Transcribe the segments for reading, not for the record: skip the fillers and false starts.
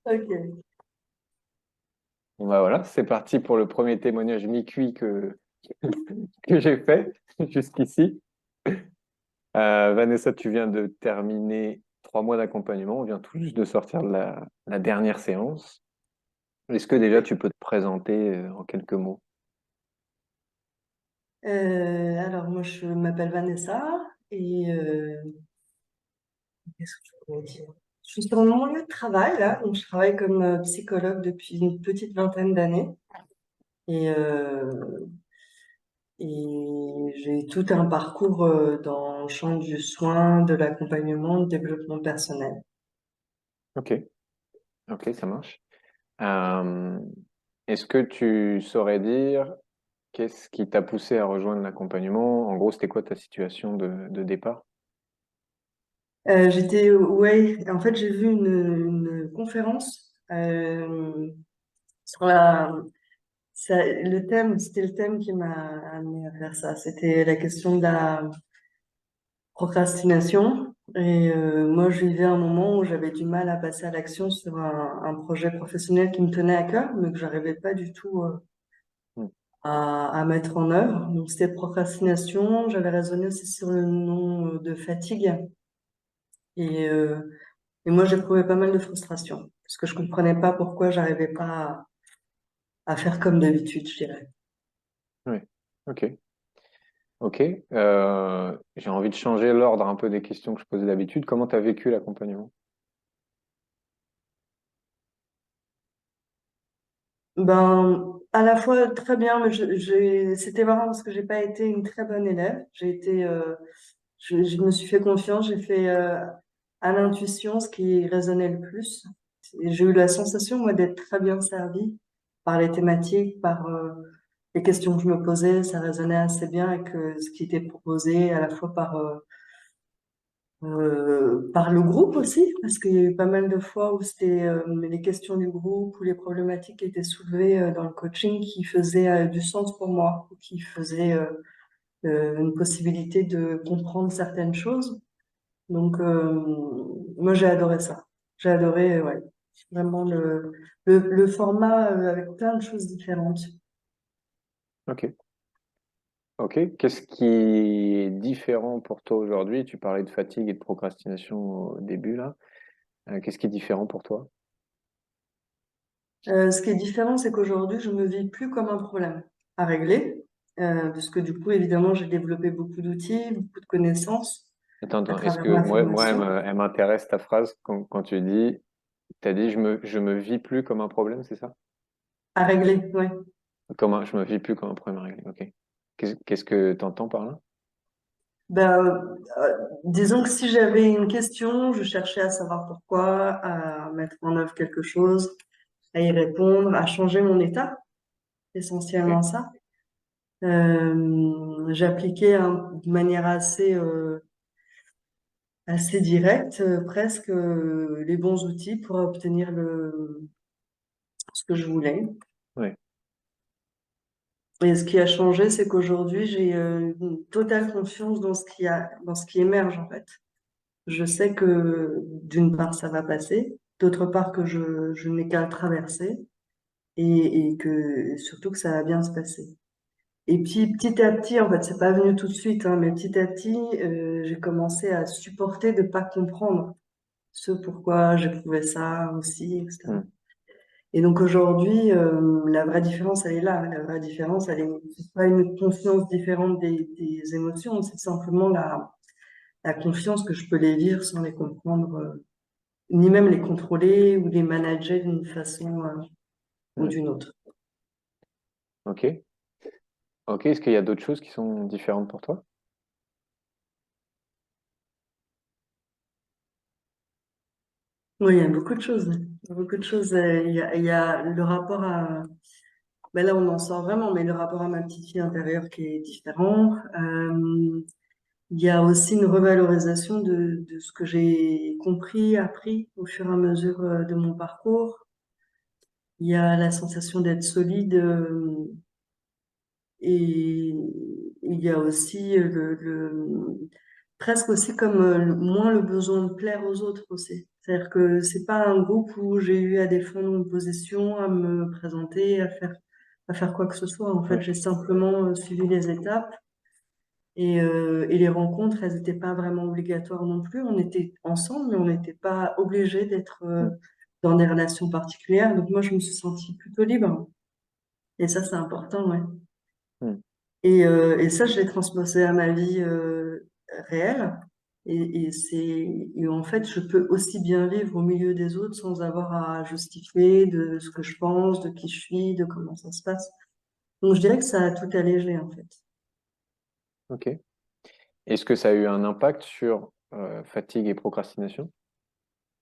Ok. Bon, bah voilà, c'est parti pour le premier témoignage mi-cuit que j'ai fait jusqu'ici. Vanessa, tu viens de terminer 3 mois d'accompagnement. On vient tout juste de sortir de la dernière séance. Est-ce que déjà tu peux te présenter en quelques mots? Alors, moi, je m'appelle Vanessa et qu'est-ce que je pourrais dire? Je suis sur mon lieu de travail, là. Donc, je travaille comme psychologue depuis une petite vingtaine d'années et, euh, et j'ai tout un parcours dans le champ du soin, de l'accompagnement, du développement personnel. Ok, ok, ça marche. Euh, Est-ce que tu saurais dire qu'est-ce qui t'a poussé à rejoindre l'accompagnement? En gros, c'était quoi ta situation de départ? Ouais, en fait, j'ai vu une conférence sur c'était le thème qui m'a amené à faire ça. C'était la question de la procrastination. Et moi, je vivais un moment où j'avais du mal à passer à l'action sur un projet professionnel qui me tenait à cœur, mais que j'arrivais pas du tout Hmm. à mettre en œuvre. Donc, c'était procrastination. J'avais raisonné aussi sur le nom de fatigue. Et, euh, et moi, j'éprouvais pas mal de frustration parce que je comprenais pas pourquoi j'arrivais pas à faire comme d'habitude, je dirais. Oui, ok. Ok, j'ai envie de changer l'ordre un peu des questions que je posais d'habitude. Comment tu as vécu l'accompagnement? Ben, à la fois très bien, mais c'était marrant parce que j'ai pas été une très bonne élève. Je me suis fait confiance, j'ai fait à l'intuition ce qui résonnait le plus. Et j'ai eu la sensation, moi, d'être très bien servie par les thématiques, par les questions que je me posais. Ça résonnait assez bien avec ce qui était proposé, à la fois par le groupe aussi, parce qu'il y a eu pas mal de fois où c'était les questions du groupe ou les problématiques qui étaient soulevées dans le coaching qui faisaient du sens pour moi, ou qui faisaient une possibilité de comprendre certaines choses. Donc, moi, j'ai adoré ça. J'ai adoré, ouais, vraiment le format avec plein de choses différentes. Ok, ok. Qu'est-ce qui est différent pour toi aujourd'hui? Tu parlais de fatigue et de procrastination au début là. Qu'est-ce qui est différent pour toi? Ce qui est différent, c'est qu'aujourd'hui, je me vis plus comme un problème à régler, puisque du coup, évidemment, j'ai développé beaucoup d'outils, beaucoup de connaissances Attends, à attends, est-ce travers que ma moi formation elle m'intéresse ta phrase quand tu dis, t'as dit je me vis plus comme un problème, c'est ça? à régler, ouais. Je me vis plus comme un problème à régler. Ok. Qu'est-ce que t'entends par là? Ben, disons que si j'avais une question, je cherchais à savoir pourquoi, à mettre en œuvre quelque chose, à y répondre, à changer mon état, Ok. essentiellement ça. J'appliquais de manière assez directe, presque les bons outils pour obtenir ce que je voulais. Ouais. Et ce qui a changé, c'est qu'aujourd'hui, j'ai une totale confiance dans ce qui émerge, en fait. Je sais que d'une part, ça va passer, d'autre part que je n'ai qu'à le traverser et que surtout que ça va bien se passer. Et puis petit à petit, en fait, c'est pas venu tout de suite, hein, mais petit à petit, j'ai commencé à supporter de pas comprendre ce pourquoi j'éprouvais ça aussi, etc. Hmm. Et donc aujourd'hui, la vraie différence, elle est là. La vraie différence, c'est pas une conscience différente des émotions, c'est simplement la confiance que je peux les vivre sans les comprendre, ni même les contrôler ou les manager d'une façon ou Ouais. d'une autre. Ok. Ok. Est-ce qu'il y a d'autres choses qui sont différentes pour toi? Oui, il y a beaucoup de choses. Il y a beaucoup de choses. Il y a le rapport à... Ben là, on en sort vraiment, mais le rapport à ma petite fille intérieure qui est différent. Il y a aussi une revalorisation de ce que j'ai compris, appris au fur et à mesure de mon parcours. Il y a la sensation d'être solide et il y a aussi presque aussi comme moins le besoin de plaire aux autres aussi. C'est-à-dire que c'est pas un groupe où j'ai eu à défendre une position, à me présenter, à faire quoi que ce soit. En fait, Ouais. j'ai simplement suivi les étapes et les rencontres, elles n'étaient pas vraiment obligatoires non plus. On était ensemble, mais on n'était pas obligé d'être Mm. dans des relations particulières. Donc moi, je me suis sentie plutôt libre. Et ça, c'est important, ouais. Mm. Et ça, je l'ai transposé à ma vie réelle. Et en fait, je peux aussi bien vivre au milieu des autres sans avoir à justifier de ce que je pense, de qui je suis, de comment ça se passe. Donc, je dirais que ça a tout allégé, en fait. Ok. Est-ce que ça a eu un impact sur fatigue et procrastination?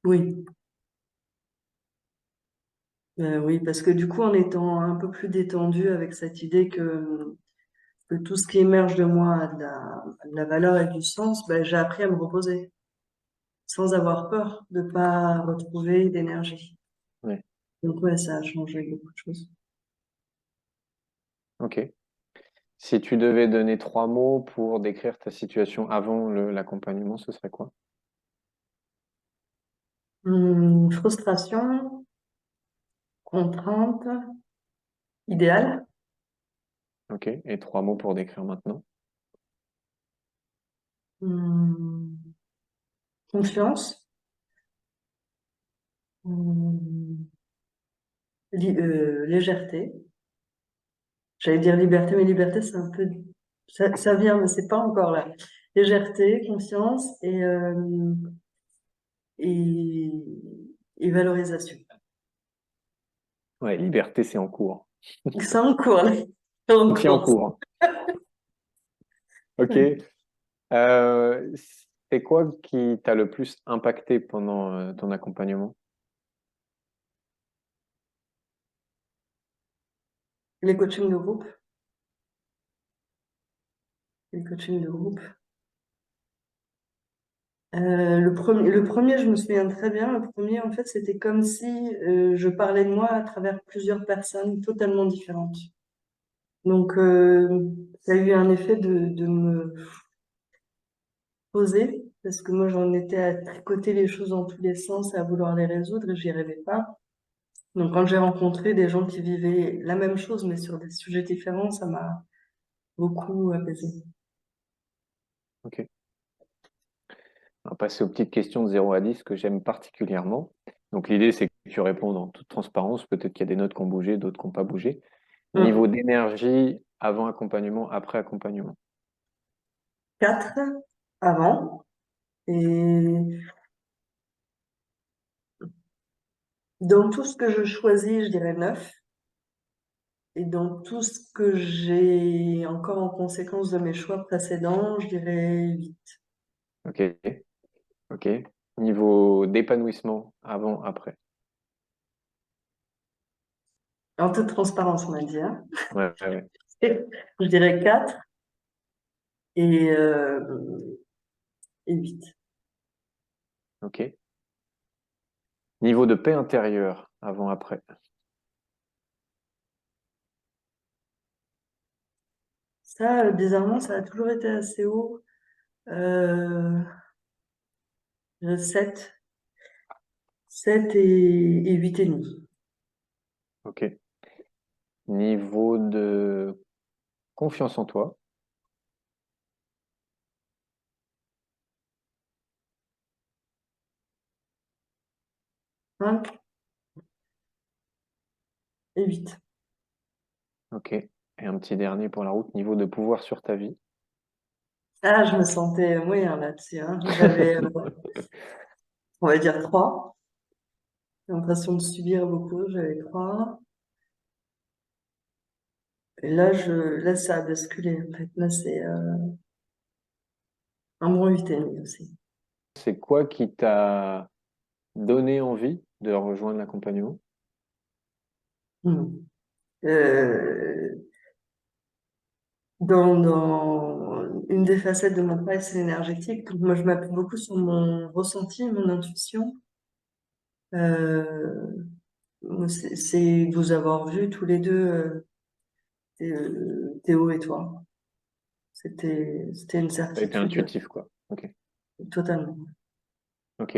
Oui. Oui, parce que du coup, en étant un peu plus détendu avec cette idée que tout ce qui émerge de moi a de la valeur et du sens, ben, j'ai appris à me reposer sans avoir peur de pas retrouver d'énergie. Ouais. Donc ouais, ça a changé beaucoup de choses. Ok. Si tu devais donner trois mots pour décrire ta situation avant l'accompagnement, ce serait quoi? Frustration, contrainte, idéal, Ok. Et trois mots pour décrire maintenant? hum, confiance, hum, légèreté. J'allais dire liberté, mais liberté, c'est un peu... ça vient, mais c'est pas encore là. Légèreté, confiance et, et valorisation. Ouais, liberté, c'est en cours. C'est en cours, là. C'est en C'est en cours. cours. Ok. Ouais. Euh, c'est quoi qui t'a le plus impacté pendant ton accompagnement? Les coachings de groupe. Les coachings de groupe. Le premier, je me souviens très bien. Le premier, en fait, c'était comme si je parlais de moi à travers plusieurs personnes totalement différentes. Donc, ça a eu un effet de me poser, parce que moi, j'en étais à tricoter les choses dans tous les sens, à vouloir les résoudre, et j'y arrivais pas. Donc, quand j'ai rencontré des gens qui vivaient la même chose, mais sur des sujets différents, ça m'a beaucoup apaisé. Ok. On va passer aux petites questions de 0 à 10 que j'aime particulièrement. Donc l'idée, c'est que tu réponds en toute transparence. Peut-être qu'il y a des notes qui ont bougé, d'autres qui n'ont pas bougé. Niveau Hum. d'énergie, avant accompagnement, après accompagnement. 4 avant, et dans tout ce que je choisis, je dirais 9. Et dans tout ce que j'ai encore en conséquence de mes choix précédents, je dirais 8. Ok. Ok. Niveau d'épanouissement, avant, après. En toute transparence, on va dire. Ouais, ouais, ouais. Je dirais 4 et, et 8. Ok. Niveau de paix intérieure, avant, après. Ça, bizarrement, ça a toujours été assez haut. Euh, 7, 7 et 8 et demi. Ok. Niveau de confiance en toi. 5 et 8. Ok. Et un petit dernier pour la route. Niveau de pouvoir sur ta vie. Ah, je me sentais moyen là-dessus, hein. J'avais, on va dire 3. J'ai l'impression de subir beaucoup. J'avais 3. Et là, ça a basculé. En fait, là, c'est un bon 8 et demi aussi. C'est quoi qui t'a donné envie de rejoindre l'accompagnement? Hmm. Euh, dans une des facettes de mon travail, c'est l'énergétique. Donc, moi, je m'appuie beaucoup sur mon ressenti, mon intuition. Euh, moi, c'est de vous avoir vus tous les deux, Théo et toi. C'était une Ça a été certitude intuitif, quoi. Ok. totalement. Ok.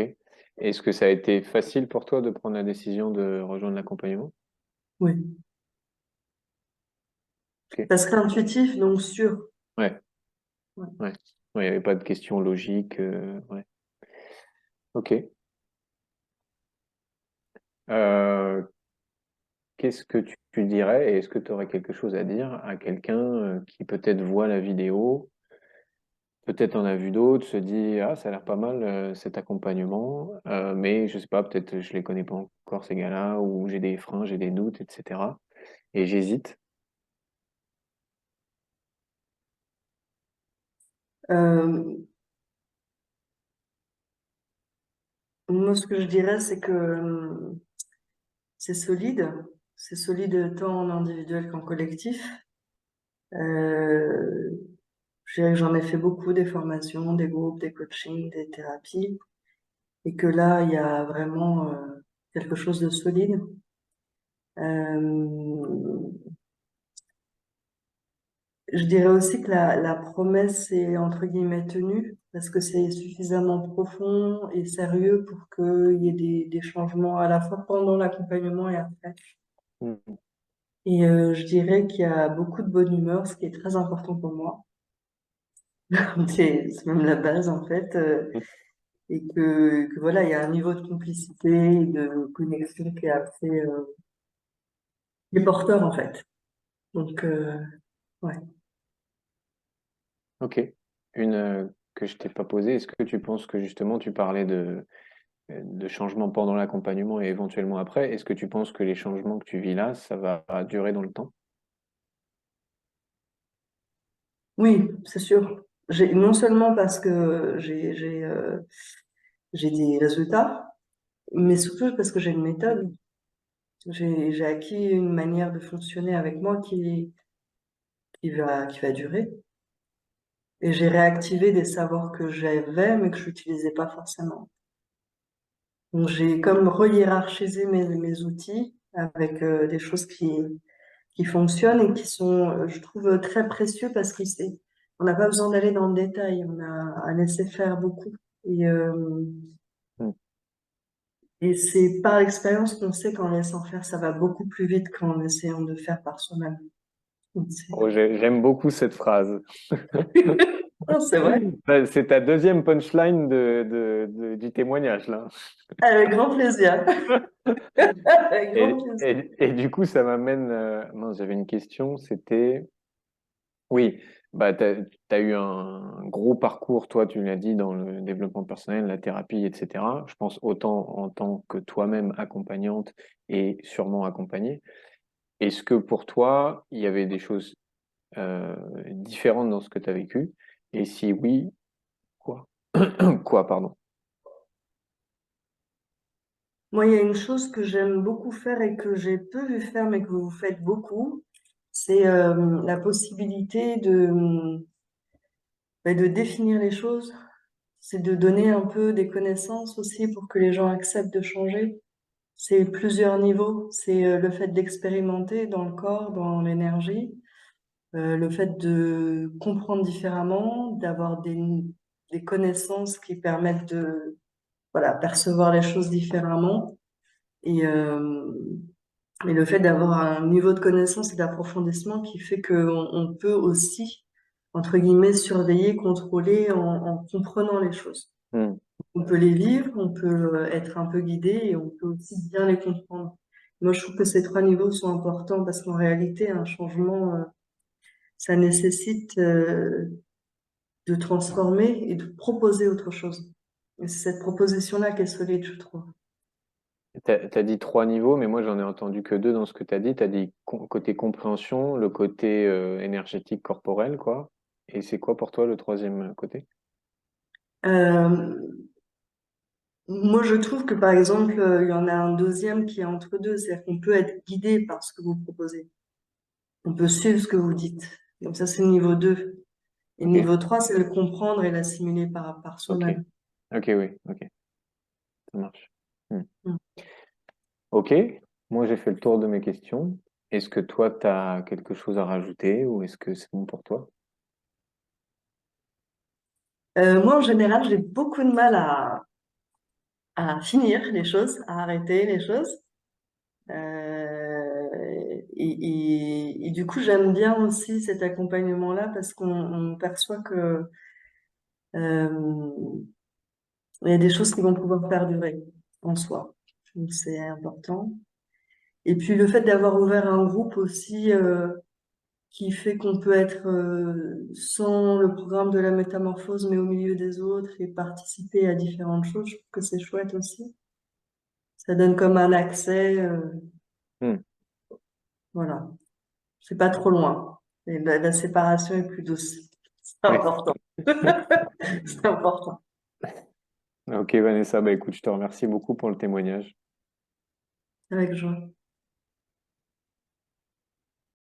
Est-ce que ça a été facile pour toi de prendre la décision de rejoindre l'accompagnement? Oui. Ok. Parce qu'intuitif, donc sûr. Ouais, Ouais. ouais. Ouais, il n'y avait pas de question logique. Ouais. Ok. Euh, Qu'est-ce que tu dirais et est-ce que tu aurais quelque chose à dire à quelqu'un qui peut-être voit la vidéo, peut-être en a vu d'autres, se dit ah ça a l'air pas mal cet accompagnement, mais je sais pas, peut-être je les connais pas encore ces gars-là ou j'ai des freins, j'ai des doutes, etc. Et j'hésite. Euh, Moi, ce que je dirais, c'est que c'est solide. C'est solide tant en individuel qu'en collectif. Euh, je dirais que j'en ai fait beaucoup, des formations, des groupes, des coachings, des thérapies, et que là, il y a vraiment quelque chose de solide. Euh, je dirais aussi que la promesse est entre guillemets tenue, parce que c'est suffisamment profond et sérieux pour qu'il y ait des changements à la fois pendant l'accompagnement et après. Mm. Et je dirais qu'il y a beaucoup de bonne humeur, ce qui est très important pour moi. C'est même la base en fait. Et que voilà, il y a un niveau de complicité et de connexion qui est assez qui est porteur en fait. Donc ouais. Ok. Une que je t'ai pas posée, est-ce que tu penses que justement tu parlais de changements pendant l'accompagnement et éventuellement après, est-ce que tu penses que les changements que tu vis là, ça va durer dans le temps? Oui, c'est sûr. Non seulement parce que j'ai des résultats, mais surtout parce que j'ai une méthode. J'ai acquis une manière de fonctionner avec moi qui va durer. Et j'ai réactivé des savoirs que j'avais, mais que je n'utilisais pas forcément. Donc, j'ai comme rehiérarchisé mes outils avec des choses qui fonctionnent et qui sont, je trouve, très précieux parce on n'a pas besoin d'aller dans le détail, on a à laisser faire beaucoup. Et, euh, Mm. et c'est par l'expérience qu'on sait qu'en laissant faire, ça va beaucoup plus vite qu'en essayant de faire par soi-même. Donc, Oh, j'aime beaucoup cette phrase. Non, c'est vrai. C'est ta deuxième punchline du témoignage, là. Avec grand plaisir. Avec grand plaisir. Et du coup, ça m'amène. Mince, j'avais une question. C'était. Oui, bah, tu as eu un gros parcours, toi, tu l'as dit, dans le développement personnel, la thérapie, etc. Je pense autant en tant que toi-même accompagnante et sûrement accompagnée. Est-ce que pour toi, il y avait des choses différentes dans ce que tu as vécu? Et si oui, quoi? Quoi, pardon? Moi, il y a une chose que j'aime beaucoup faire et que j'ai peu vu faire, mais que vous faites beaucoup, c'est la possibilité de définir les choses. C'est de donner un peu des connaissances aussi pour que les gens acceptent de changer. C'est plusieurs niveaux. C'est le fait d'expérimenter dans le corps, dans l'énergie, le fait de comprendre différemment, d'avoir des connaissances qui permettent de, voilà, percevoir les choses différemment. Et, euh, et le fait d'avoir un niveau de connaissance et d'approfondissement qui fait qu'on peut aussi, entre guillemets, surveiller, contrôler en comprenant les choses. Hmm. On peut les vivre, on peut être un peu guidé et on peut aussi bien les comprendre. Moi, je trouve que ces trois niveaux sont importants parce qu'en réalité, un changement, ça nécessite de transformer et de proposer autre chose. Et c'est cette proposition-là qui est solide, je trouve. T'as dit trois niveaux, mais moi j'en ai entendu que deux dans ce que t'as dit. T'as dit côté compréhension, le côté énergétique corporel, quoi. Et c'est quoi pour toi le troisième côté? Euh, Moi, je trouve que par exemple, il y en a un deuxième qui est entre deux, c'est-à-dire qu'on peut être guidé par ce que vous proposez. On peut suivre ce que vous dites. Donc ça, c'est le niveau 2. Et le Ok, niveau 3, c'est le comprendre et l'assimiler par ok, soi-même. ok, oui, ok, ça marche. Hmm. Mm. Ok, moi j'ai fait le tour de mes questions. Est-ce que toi t'as quelque chose à rajouter ou est-ce que c'est bon pour toi? Moi, en général, j'ai beaucoup de mal à finir les choses, à arrêter les choses. Et du coup, j'aime bien aussi cet accompagnement-là parce qu'on perçoit que euh, il y a des choses qui vont pouvoir perdurer en soi. Donc, c'est important. Et puis le fait d'avoir ouvert un groupe aussi qui fait qu'on peut être sans le programme de la métamorphose, mais au milieu des autres et participer à différentes choses, je trouve que c'est chouette aussi. Ça donne comme un accès, Hmm. voilà. C'est pas trop loin. Et la séparation est plus douce. C'est Ouais. important. C'est important. Ok, Vanessa, bah écoute, je te remercie beaucoup pour le témoignage. Avec joie.